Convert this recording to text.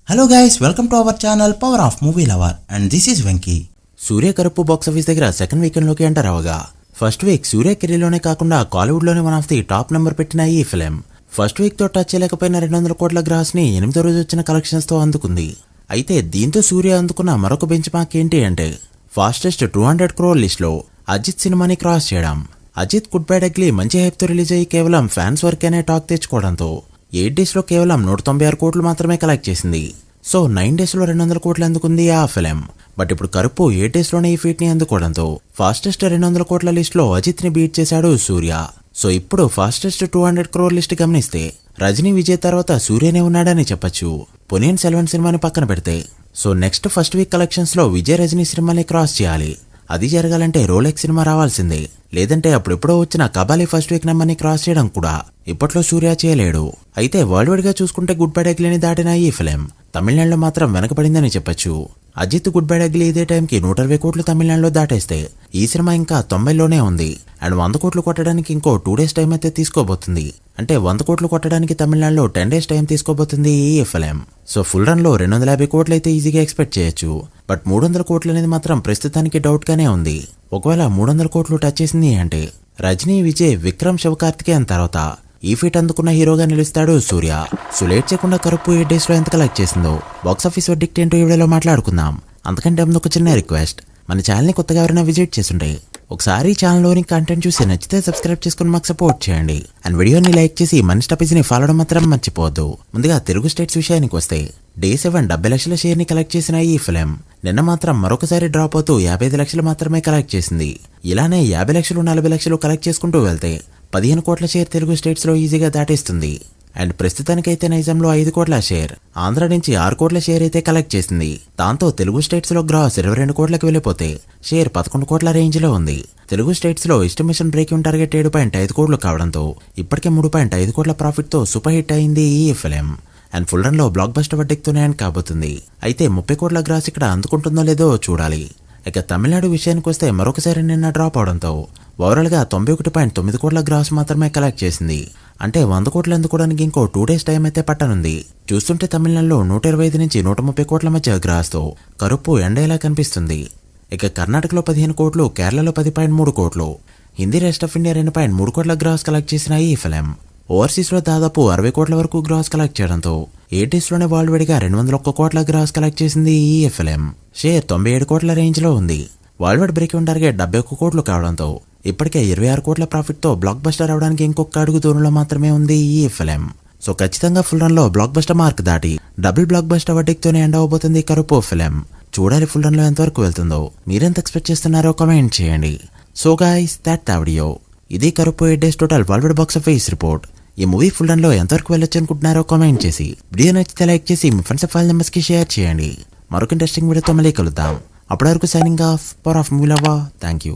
Hello guys, welcome to our channel power of movie lover and this is Venky. Suriya Karuppu box office దగ్గర second weekend లోకి enter అవగా first week Suriya కెరీర్లోనే కాకుండా కాలీవుడ్ లోనే one of the top number పెట్టిన ఈ film first week తో touch చేయలేకపోయిన 200 కోట్ల గ్రాస్ ని 8వ రోజు వచ్చిన కలెక్షన్స్ తో అందుకుంది. అయితే దీంతో సూర్య అందుకున్న మరొక బెంచ్ మార్క్ ఏంటి అంటే ఫాస్టెస్ట్ 200 crore లిస్ట్ లో అజిత్ సినిమాని క్రాస్ చేయడం. అజిత్ గుడ్ బై డగ్లీ మంచి హైప్ తో రిలీజ్ అయ్యి కేవలం ఫ్యాన్స్ వరకే అనే టాక్ తెచ్చుకోవడంతో 8 days లో కేవలం 196 కోట్లు మాత్రమే కలెక్ట్ చేసింది. సో 9 days లో 200 కోట్లు అందుకుంది ఆ ఫిలిం. బట్ ఇప్పుడు కరుపు 8 days లోనే ఈ ఫీట్ ని అందుకోవడంతో ఫాస్టెస్ట్ 200 కోట్ల లిస్ట్ లో అజిత్ ని బీట్ చేశాడు సూర్య. సో ఇప్పుడు ఫాస్టెస్ట్ 200 crore లిస్ట్ గమనిస్తే రజనీ విజయ్ తర్వాత సూర్యనే ఉన్నాడని చెప్పొచ్చు. పొనియన్ సెల్వన్ సినిమాని పక్కన పెడితే so next first week collections లో విజయ్ రజనీ సినిమాని క్రాస్ చేయాలి. అది జరగాలంటే రోలెక్స్ సినిమా రావాల్సిందే, లేదంటే అప్పుడెప్పుడో వచ్చిన కబాలి ఫస్ట్ వీక్ నెంబర్ని క్రాస్ చేయడం కూడా ఇప్పట్లో సూర్య చేయలేడు. అయితే వరల్డ్ వైడ్ గా చూసుకుంటే గుడ్ బై డగ్లీని దాటిన ఈ ఫిలిం తమిళనాడులో మాత్రం వెనకబడిందని చెప్పొచ్చు. అజిత్ గుడ్ బై డగ్లీ ఇదే టైంకి 120 కోట్లు తమిళనాడులో దాటేస్తే ఈ సినిమా ఇంకా 90లోనే ఉంది. అండ్ 100 కోట్లు కొట్టడానికి ఇంకో 2 days టైం అయితే తీసుకోబోతుంది. అంటే 100 కోట్లు కొట్టడానికి తమిళనాడులో 10 days టైం తీసుకోబోతుంది ఈ ఫిలిం. సో ఫుల్ రన్ లో 250 కోట్లు అయితే ఈజీగా ఎక్స్పెక్ట్ చేయొచ్చు. బట్ 300 కోట్లు అనేది మాత్రం ప్రస్తుతానికి డౌట్ గానే ఉంది. ఒకవేళ 300 కోట్లు టచ్ చేసింది అంటే రజనీ విజయ్ విక్రమ్ శివకార్తికేయన్ తర్వాత ఈ ఫీట్ అందుకున్న హీరోగా నిలుస్తాడు సూర్య. సో లేట్ చేయకుండా కరుపు 8 days లో ఎంత కలెక్ట్ చేసిందో బాక్స్ ఆఫీస్ వర్డిక్ట్ ఏంటో ఈ వీడియోలో మాట్లాడుకుందాం. అంతకంటే ముందు ఒక చిన్న రిక్వెస్ట్, మన ఛానల్ ని కొత్తగా ఎవరైనా విజిట్ చేస్తుంటే ఒకసారి ఛానల్లోని కంటెంట్ చూసి నచ్చితే సబ్స్క్రైబ్ చేసుకుని మాకు సపోర్ట్ చేయండి. అండ్ వీడియోని లైక్ చేసి మన స్టాపీస్ ని ఫాలో అవడం మాత్రం మర్చిపోవద్దు. ముందుగా తెలుగు స్టేట్స్ విషయానికి వస్తే Day 7 70 లక్షల షేర్ ని కలెక్ట్ చేసిన ఈ ఫిలిం నిన్న మాత్రం మరొకసారి డ్రాప్ అవుతూ 55 లక్షలు మాత్రమే కలెక్ట్ చేసింది. ఇలానే 50 లక్షలు 40 లక్షలు కలెక్ట్ చేసుకుంటూ వెళ్తే 15 కోట్ల షేర్ తెలుగు స్టేట్స్ లో ఈజీగా దాటేస్తుంది. అండ్ ప్రస్తుతానికైతే నైజాంలో 5 కోట్ల షేర్, ఆంధ్ర నుంచి 6 కోట్ల షేర్ అయితే కలెక్ట్ చేసింది. దాంతో తెలుగు స్టేట్స్ లో గ్రాస్ 22 కోట్లకు వెళ్ళిపోతే షేర్ 11 కోట్ల రేంజ్ లో ఉంది. తెలుగు స్టేట్స్ లో ఎస్టిమేషన్ బ్రేకింగ్ టార్గెట్ 7.5 కోట్లు కావడంతో ఇప్పటికే 3.5 కోట్ల ప్రాఫిట్ తో సూపర్ హిట్ అయింది ఈ ఫిలిం. అండ్ ఫుల్ రన్ లో బ్లాక్ బస్టర్ వర్డిక్తోనే ఎండ్ కాబోతుంది. అయితే 30 కోట్ల గ్రాస్ ఇక్కడ అందుకుంటుందో లేదో చూడాలి. ఇక తమిళనాడు విషయానికి వస్తే మరొకసారి నిన్న డ్రాప్ అవడంతో ఓవరాల్ గా 91.9 కోట్ల గ్రాస్ మాత్రమే కలెక్ట్ చేసింది. అంటే 100 కోట్లు అందుకోవడానికి ఇంకో 2 days టైం అయితే పట్టనుంది. చూస్తుంటే తమిళనాడులో 125 నుంచి 130 కోట్ల మధ్య గ్రాస్ తో కరుపు ఎండేలా కనిపిస్తుంది. ఇక కర్ణాటకలో 15 కోట్లు, కేరళలో 10.3 కోట్లు, హిందీ రెస్ట్ ఆఫ్ ఇండియా 2.3 కోట్ల గ్రాస్ కలెక్ట్ చేసిన ఈ ఫిలిం ఓవర్సీస్ లో దాదాపు 60 కోట్ల వరకు గ్రాస్ కలెక్ట్ చేయడంతో 8 days లోనే వరల్డ్ వైడ్ గా 201 కోట్ల గ్రాస్ కలెక్ట్ చేసింది ఈ ఫిలిం. షేర్ 97 కోట్ల రేంజ్ లో ఉంది. వరల్డ్ వైడ్ బ్రేకింగ్ టార్గెట్ 71 కోట్లు కావడంతో ఇప్పటికే 26 కోట్ల ప్రాఫిట్ తో బ్లాక్ బస్టర్ అవడానికి ఇంకొక అడుగు దూరంలో మాత్రమే ఉంది ఈ ఫిలిం. సో ఖచ్చితంగా ఫుల్ రన్ లో బ్లాక్ బస్టర్ మార్క్ దాటి డబుల్ బ్లాక్ బస్టర్ వర్డిక్ట్ తోనే ఎండ్ అవబోతుంది కరుపు ఫిలిం. చూడాలి ఫుల్ రన్ లో ఎంతవరకు వెళ్తుందో. మీరెంత ఎక్స్పెక్ట్ చేస్తున్నారో కామెంట్ చేయండి. So guys, that the video. ఇది కరుపు 8 days total world wide box office report. ఈ మూవీ ఫుల్ రన్ లో ఎంతవరకు వెళ్ళొచ్చు అనుకుంటున్నారో కామెంట్ చేసి వీడియో నచ్చితే లైక్ చేసి మీ ఫ్రెండ్స్ ఫైల్ నెంబర్స్ కి షేర్ చేయండి. మరొక ఇంట్రెస్టింగ్ వీడియోతో మళ్ళీ కలుద్దాం. అప్పటి వరకు signing off, power of movie lover. Thank you.